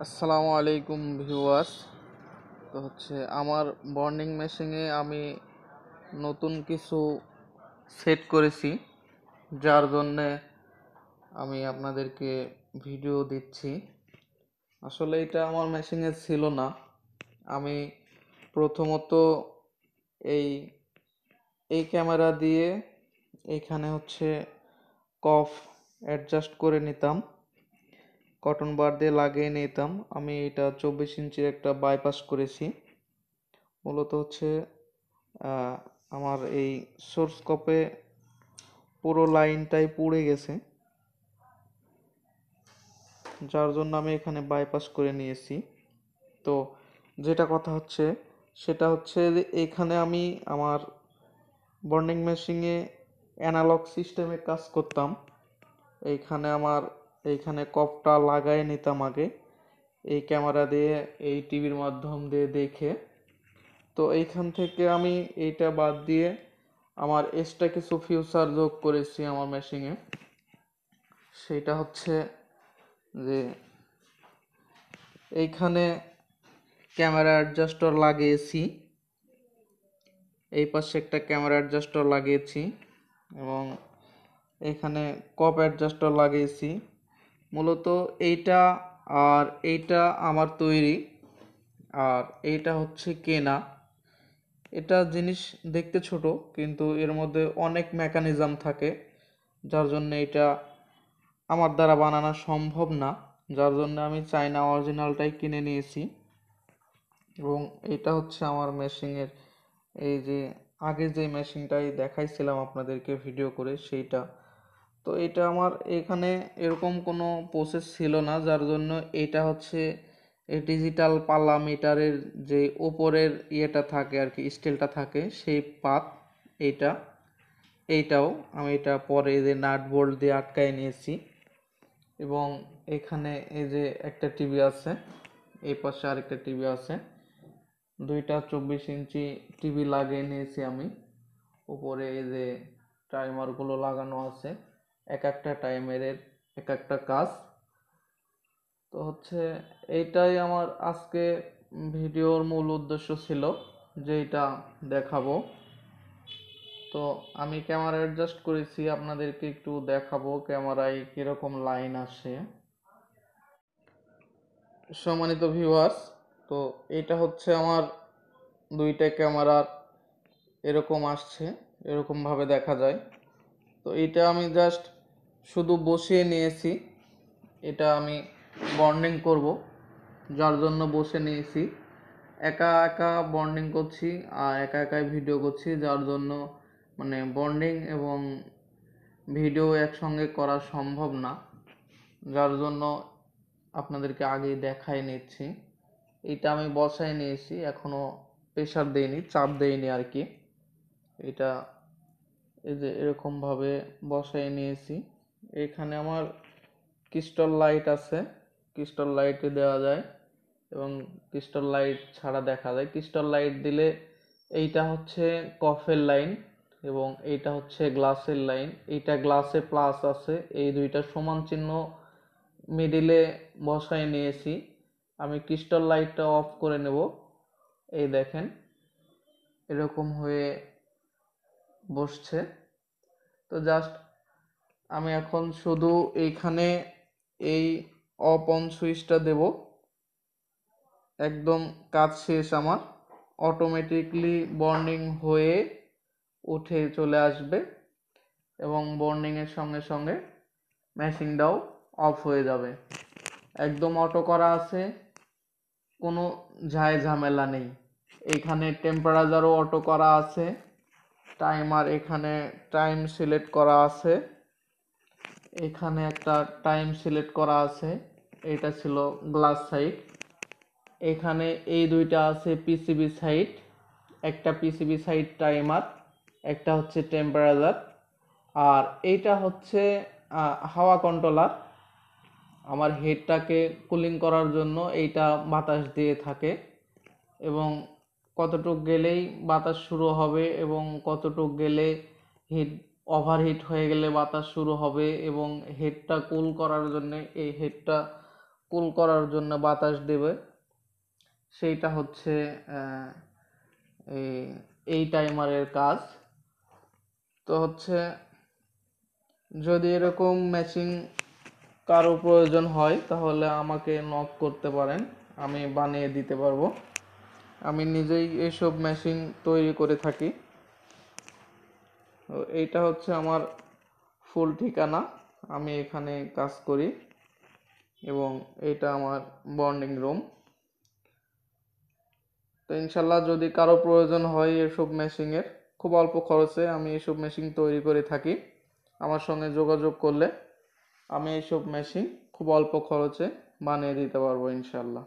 আসসালামু আলাইকুম ভিউয়ার্স। তো আমার বর্নিং মেশিনে আমি নতুন কিছু সেট করেছি, যার জন্যে আমি আপনাদেরকে ভিডিও দিচ্ছি। আসলে এটা আমার মেশিনে ছিল না। আমি প্রথমত এই এই ক্যামেরা দিয়ে এইখানে কফ অ্যাডজাস্ট করে নিতাম, কটন বার দিয়ে লাগিয়ে নিতাম। আমি এটা 24 ইঞ্চির একটা বাইপাস করেছি। মূলত আমার এই সোর্স কপে পুরো লাইনটাই পুড়ে গেছে, যার জন্য আমি এখানে বাইপাস করে নিয়েছি। তো যেটা কথা সেটা যে এখানে আমি আমার বর্নিং মেশিনে অ্যানালগ সিস্টেমে কাজ করতাম। এইখানে কপটা লাগাই নিতাম আগে এই ক্যামেরা দিয়ে, এই টিভির মাধ্যম দিয়ে দেখে। তো এইখান থেকে আমি এইটা বাদ দিয়ে আমার এক্সট্রা কিছু ফিউচার যোগ করেছি আমার মেশিনে। সেটা যে এইখানে ক্যামেরা অ্যাডজাস্টার লাগিয়েছি, এই পাশে একটা ক্যামেরা অ্যাডজাস্টার লাগিয়েছি এবং এখানে কপ অ্যাডজাস্টার লাগিয়েছি। মূলত এইটা আর এইটা আমার তৈরি, আর এইটা কেনা। এটা জিনিস দেখতে ছোট, কিন্তু এর মধ্যে অনেক মেকানিজম থাকে, যার জন্য এটা আমার দ্বারা বানানো সম্ভব না। যার জন্য আমি চাইনা অরিজিনালটাই কিনে নিয়েছি। এবং এটা আমার মেশিনের এই যে আগে যে মেশিনটাই দেখাইছিলাম আপনাদেরকে ভিডিও করে, সেইটা। তো এটা আমার এখানে এরকম কোনো প্রসেস ছিল না, যার জন্য এটা এই ডিজিটাল পাল্লা মিটারের যে উপরের ইয়েটা থাকে আর কি, স্টিলটা থাকে, সেই পাত এইটাও আমি এটা পরে যে নাট বোল্ট দিয়ে আটকায় নিয়েছি। এবং এখানে এই যে একটা টিভি আছে, এই পাশে আরেকটা টিভি আছে, দুইটা 24 ইঞ্চি টিভি লাগিয়ে নিয়েছি আমি। উপরে এই যে টাইমারগুলো লাগানো আছে, এক একটা টাইমারের এক একটা কাজ। তো এইটাই আমার আজকে ভিডিওর মূল উদ্দেশ্য ছিল, যে এটা দেখাবো। তো আমি ক্যামেরা অ্যাডজাস্ট করেছি, আপনাদেরকে একটু দেখাবো ক্যামেরায় কিরকম লাইন আসে। সম্মানিত ভিউয়ার্স, তো এটা আমার দুইটা ক্যামেরার এরকম আসছে, এরকমভাবে দেখা যায়। তো এটা আমি জাস্ট শুধু বসিয়ে নিয়েছি, এটা আমি বন্ডিং করব, যার জন্য বসে নিয়েছি। একা একা বন্ডিং করছি আর একা একাই ভিডিও করছি, যার জন্য বন্ডিং এবং ভিডিও একসঙ্গে করা সম্ভব না, যার জন্য আপনাদেরকে আগেই দেখাই নিচ্ছি। এটা আমি বসাই নিয়েছি, এখনো প্রেসার দেইনি, চাপ দেইনি আর কি। এটা এই যে এরকমভাবে বসাই নিয়েছি। এখানে আমার ক্রিস্টাল লাইট আছে, ক্রিস্টাল লাইটে দেওয়া যায় এবং ক্রিস্টাল লাইট ছাড়া দেখা যায়। ক্রিস্টাল লাইট দিলে এইটা কফের লাইন এবং এইটা গ্লাসের লাইন। এইটা গ্লাসে প্লাস আছে, এই দুইটা সমান চিহ্ন মিডিলে বসাই নিয়েছি। আমি ক্রিস্টাল লাইটটা অফ করে নেব। এই দেখেন এরকম হয়ে বসছে। তো জাস্ট আমি এখন শুধু এইখানে এই অফ অন সুইচটা দেব, একদম কাজ শেষ আমার। অটোমেটিকলি বর্নিং হয়ে উঠে চলে আসবে এবং বর্নিংয়ের সঙ্গে সঙ্গে মেশিনটাও অফ হয়ে যাবে। একদম অটো করা আছে, কোনো ঝামেলা নেই। এইখানে টেম্পারেচারও অটো করা আছে, টাইমার এখানে টাইম সিলেক্ট করা আছে, এখানে একটা টাইম সিলেক্ট করা আছে। এটা ছিল গ্লাস সাইড। এখানে এই দুইটা আছে পিসিবি সাইড, একটা পিসিবি সাইড টাইমার, একটা টেম্পারেচার, আর এইটা হাওয়া কন্ট্রোলার। আমার হেডটাকে কুলিং করার জন্য এইটা বাতাস দিয়ে থাকে, এবং কতটুক গেলেই বাতাস শুরু হবে এবং কতটুক গেলে হিট ওভারহিট হয়ে গেলে বাতাস শুরু হবে। এবং হেডটা কুল করার জন্য এই হেডটা কুল করার জন্য বাতাস দেবে, সেইটা হচ্ছে এই এই টাইমারের কাজ। তো হচ্ছে যদি এরকম মেশিন কারো প্রয়োজন হয় তাহলে আমাকে নক করতে পারেন, আমি বানিয়ে দিতে পারবো। আমি নিজেই এইসব মেশিন তৈরি করে থাকি। তো এইটা হচ্ছে আমার ফুল ঠিকানা, আমি এখানে কাজ করি এবং এটা আমার বন্ডিং রুম। তো ইনশাল্লাহ যদি কারো প্রয়োজন হয় এসব মেশিনের, খুব অল্প খরচে আমি এসব মেশিন তৈরি করে থাকি। আমার সঙ্গে যোগাযোগ করলে আমি এইসব মেশিন খুব অল্প খরচে বানিয়ে দিতে পারবো ইনশাল্লাহ।